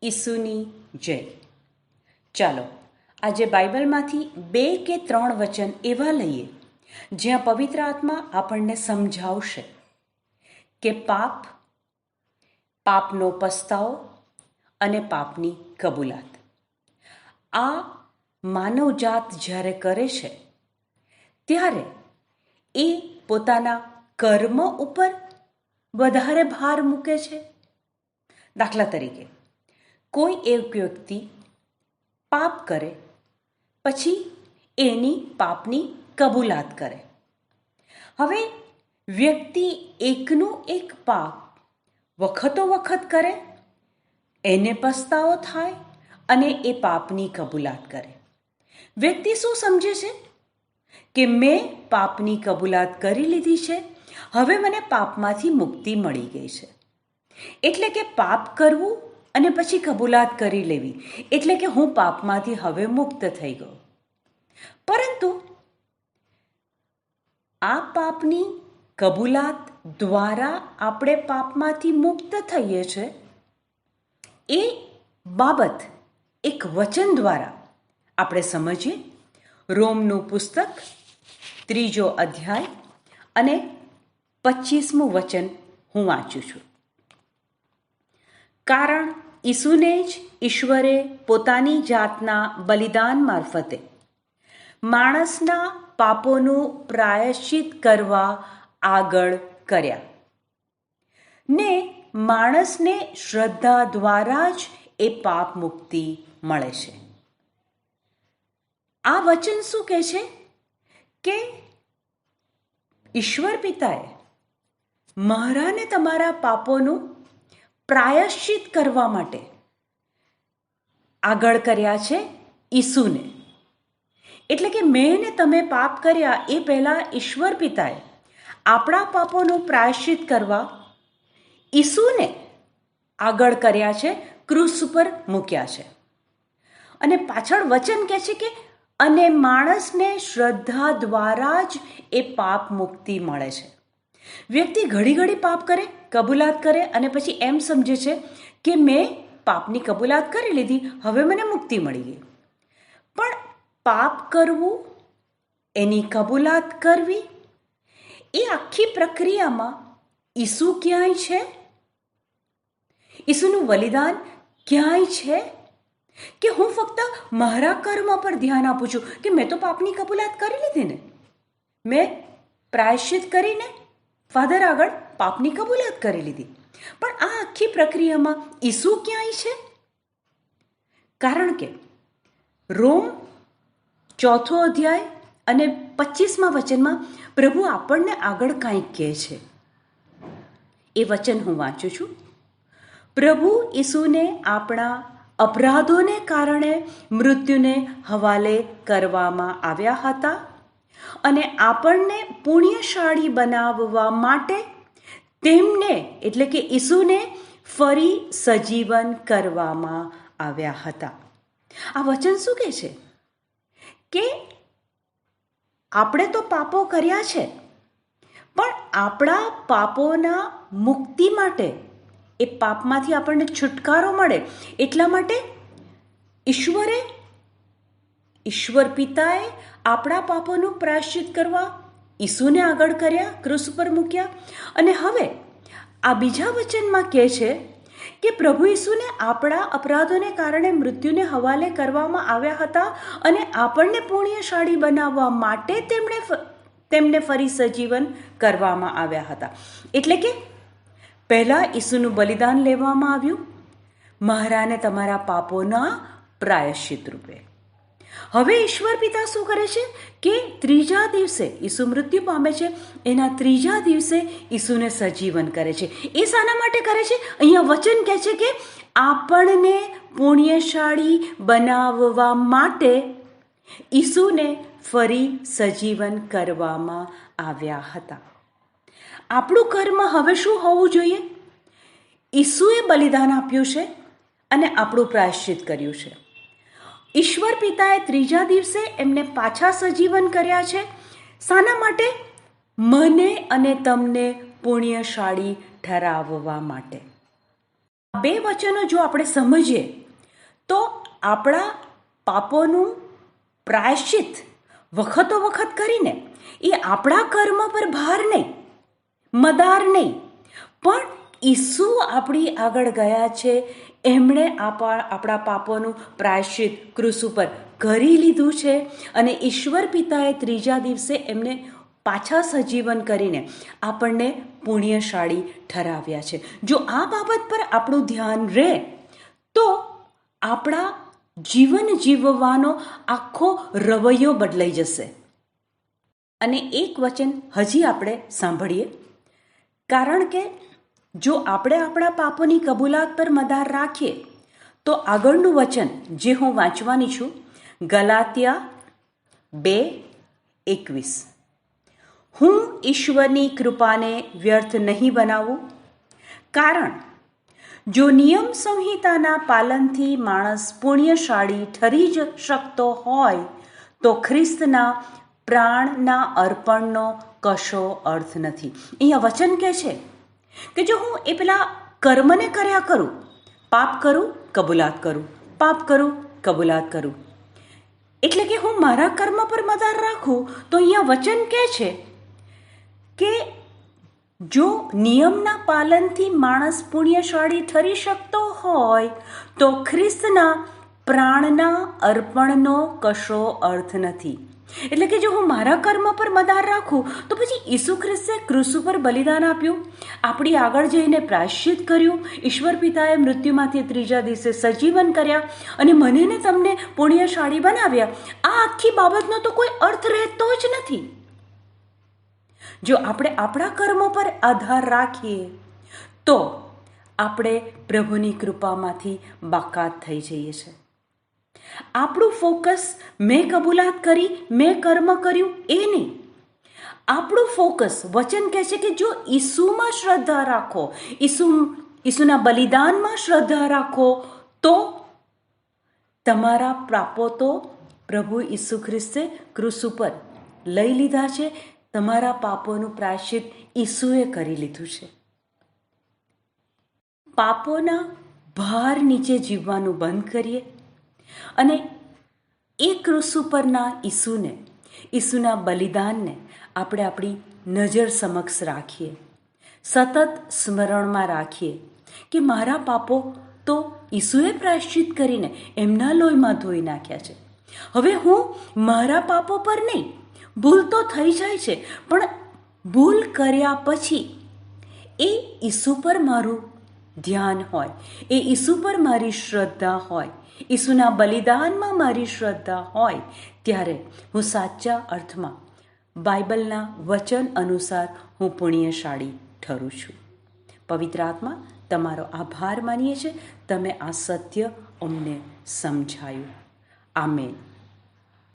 ઈસુની જય. ચાલો આજે બાઇબલમાંથી 2 કે 3 વચન એવા લઈએ જ્યાં પવિત્ર આત્મા આપણને સમજાવશે કે પાપનો પસ્તાવો અને પાપની કબૂલાત. આ માનવજાત જ્યારે કરે છે ત્યારે એ પોતાના કર્મ ઉપર વધારે ભાર મૂકે છે. દાખલા તરીકે કોઈ એક વ્યક્તિ પાપ કરે પછી એની પાપની કબૂલાત કરે. હવે વ્યક્તિ એકનું એક પાપ વખતો વખત કરે, એને પસ્તાવો થાય અને એ પાપની કબૂલાત કરે. વ્યક્તિ શું સમજે છે કે મેં પાપની કબૂલાત કરી લીધી છે, હવે મને પાપમાંથી મુક્તિ મળી ગઈ છે. એટલે કે પાપ કરવું અને પછી કબૂલાત કરી લેવી એટલે કે હું પાપમાંથી હવે મુક્ત થઈ ગયો. પરંતુ આ પાપની કબૂલાત દ્વારા આપણે પાપમાંથી મુક્ત થઈએ છીએ એ બાબત એક વચન દ્વારા આપણે સમજીએ. રોમનું પુસ્તક 3 અધ્યાય અને 25મું વચન હું વાંચું છું. કારણ ઈસુને જ ઈશ્વરે પોતાની જાતના બલિદાન મારફતે માણસના પાપોનું પ્રાયશ્ચિત કરવા આગળ કર્યા ને માણસને શ્રદ્ધા દ્વારા જ એ પાપ મુક્તિ મળે છે. આ વચન શું કહે છે કે ઈશ્વર પિતાએ મારા ને તમારા પાપોનું પ્રાયશ્ચિત કરવા માટે આગળ કર્યા છે ઈસુને. એટલે કે મેં ને તમે પાપ કર્યા એ પહેલાં ઈશ્વર પિતાએ આપણા પાપોનું પ્રાયશ્ચિત કરવા ઈસુને આગળ કર્યા છે, ક્રૂસ ઉપર મૂક્યા છે. અને પાછળ વચન કહે છે કે અને માણસને શ્રદ્ધા દ્વારા જ એ પાપ મુક્તિ મળે છે. વ્યક્તિ ઘડી પાપ કરે, કબૂલાત કરે અને પછી એમ સમજે છે કે મેં પાપની કબૂલાત કરી લીધી, હવે મને મુક્તિ મળી ગઈ. પણ પાપ કરવું, એની કબૂલાત કરવી, એ આખી પ્રક્રિયામાં ઈસુ ક્યાંય છે? ઈસુનું બલિદાન ક્યાંય છે? કે હું ફક્ત મારા કર્મ પર ધ્યાન આપું છું કે મેં તો પાપની કબૂલાત કરી લીધી ને, મેં પ્રાયશ્ચિત કરીને ફાધર આગળ પાપની કબૂલાત કરી લીધી. પણ આ આખી પ્રક્રિયામાં ઈસુ ક્યાંય છે? કારણ કે રોમ 4 અધ્યાય અને 25મા વચનમાં પ્રભુ આપણને આગળ કાંઈક કહે છે. એ વચન હું વાંચું છું. પ્રભુ ઈસુને આપણા અપરાધોને કારણે મૃત્યુને હવાલે કરવામાં આવ્યા હતા અને આપણને પુણ્યશાળી બનાવવા માટે તેમને એટલે કે ઈસુને ફરી સજીવન કરવામાં આવ્યા હતા. આ વચન શું કહે છે કે આપણે તો પાપો કર્યા છે, પણ આપણા પાપોના મુક્તિ માટે, એ પાપમાંથી આપણને છુટકારો મળે એટલા માટે ઈશ્વર પિતાએ આપણા પાપોનું પ્રાયશ્ચિત કરવા ઈસુને આગળ કર્યા, ક્રૂસ ઉપર મૂક્યા. અને હવે આ બીજા વચનમાં કહે છે કે પ્રભુ ઈસુને આપણા અપરાધોને કારણે મૃત્યુને હવાલે કરવામાં આવ્યા હતા અને આપણને પુણ્યશાળી બનાવવા માટે તેમને ફરી સજીવન કરવામાં આવ્યા હતા. એટલે કે પહેલાં ઈસુનું બલિદાન લેવામાં આવ્યું મારા ને તમારા પાપોના પ્રાયશ્ચિત રૂપે. હવે ઈશ્વર પિતા શું કરે છે કે 3જા દિવસે ઈસુ મૃત્યુ પામે છે, એના 3જા દિવસે ઈસુને સજીવન કરે છે. એ શાના માટે કરે છે? અહીંયા વચન કહે છે કે આપણને પુણ્યશાળી બનાવવા માટે ઈસુને ફરી સજીવન કરવામાં આવ્યા હતા. આપણું કર્મ હવે શું હોવું જોઈએ? ઈસુએ બલિદાન આપ્યું છે અને આપણું પ્રાયશ્ચિત કર્યું છે. ઈશ્વર પિતાએ 3જા દિવસે એમને પાછા સજીવન કર્યા છે. શાના માટે? મને અને તમને પુણ્યશાળી ઠરાવવા માટે. બે વચનો જો આપણે સમજીએ તો આપણા પાપોનું પ્રાયશ્ચિત વખતો વખત કરીને એ આપણા કર્મ પર ભાર નહીં, મદાર નહીં, પણ ઈસુ આપણી આગળ ગયા છે. એમણે આપણા પાપોનું પ્રાયશ્ચિત ક્રૂસ ઉપર કરી લીધું છે અને ઈશ્વર પિતાએ ત્રીજા દિવસે એમને પાછા સજીવન કરીને આપણને પુણ્યશાળી ઠરાવ્યા છે. જો આ બાબત પર આપણું ધ્યાન રહે તો આપણા જીવન જીવવાનો આખો રવૈયો બદલાઈ જશે. અને એક વચન હજી આપણે સાંભળીએ, કારણ કે જો આપણે આપણા પાપોની કબૂલાત પર મદાર રાખીએ તો આગળનું વચન જે હું વાંચવાની છું, ગલાતિયા 2:21, હું ઈશ્વરની કૃપાને વ્યર્થ નહીં બનાવું, કારણ જો નિયમ સંહિતાના પાલનથી માણસ પુણ્યશાળી ઠરી જ શકતો હોય તો ખ્રિસ્તના પ્રાણના અર્પણનો કશો અર્થ નથી. અહીંયા વચન કહે છે કે જો હું એ પેલા કર્મને કર્યા કરું, પાપ કરું કબૂલાત કરું, પાપ કરું કબૂલાત કરું, એટલે કે હું મારા કર્મ પર મદાર રાખું, તો અહીંયા વચન કહે છે કે જો નિયમના પાલનથી માણસ પુણ્યશાળી ઠરી શકતો હોય તો ખ્રિસ્તના પ્રાણના અર્પણનો કશો અર્થ નથી. એટલે કે જો હું મારા કર્મ પર મદાર રાખું તો પછી ઈસુ ખ્રિસ્તે ક્રૂસ ઉપર બલિદાન આપ્યું, આપણી આગળ જઈને પ્રાયશ્ચિત કર્યું, ઈશ્વર પિતાએ મૃત્યુમાંથી ત્રીજા દિવસે સજીવન કર્યા અને મને ને તમને પુણ્યશાળી બનાવ્યા. આ આખી બાબતનો તો કોઈ અર્થ રહેતો જ નથી. જો આપણે આપણા કર્મો પર આધાર રાખીએ તો આપણે પ્રભુની કૃપામાંથી બાકાત થઈ જઈએ છીએ. આપણું ફોકસ મેં કબૂલાત કરી, મેં કર્મ કર્યું એ નહીં. આપણું ફોકસ, વચન કહે છે કે જો ઈસુમાં શ્રદ્ધા રાખો, ઈસુના બલિદાનમાં શ્રદ્ધા રાખો તો તમારા પાપો તો પ્રભુ ઈસુ ખ્રિસ્તે ક્રૂસ ઉપર લઈ લીધા છે. તમારા પાપોનું પ્રાયશ્ચિત ઈસુએ કરી લીધું છે. પાપોના ભાર નીચે જીવવાનું બંધ કરીએ અને એ ક્રૂસ ઉપરના ઈસુને, ઈસુના બલિદાનને આપણે આપણી નજર સમક્ષ રાખીએ, સતત સ્મરણમાં રાખીએ કે મારા પાપો તો ઈસુએ પ્રાયશ્ચિત કરીને એમના લોહીમાં ધોઈ નાખ્યા છે. હવે હું મારા પાપો પર નહીં, ભૂલ તો થઈ જાય છે, પણ ભૂલ કર્યા પછી એ ઈસુ પર મારું ધ્યાન હોય, એ ઈસુ પર મારી શ્રદ્ધા હોય, ઈસુના બલિદાનમાં મારી શ્રદ્ધા હોય, ત્યારે હું સાચા અર્થમાં બાઇબલના વચન અનુસાર હું પુણ્યશાળી ઠરું છું. પવિત્ર આત્મા, તમારો આભાર માનીએ છીએ, તમે આ સત્ય અમને સમજાયું. આમેન.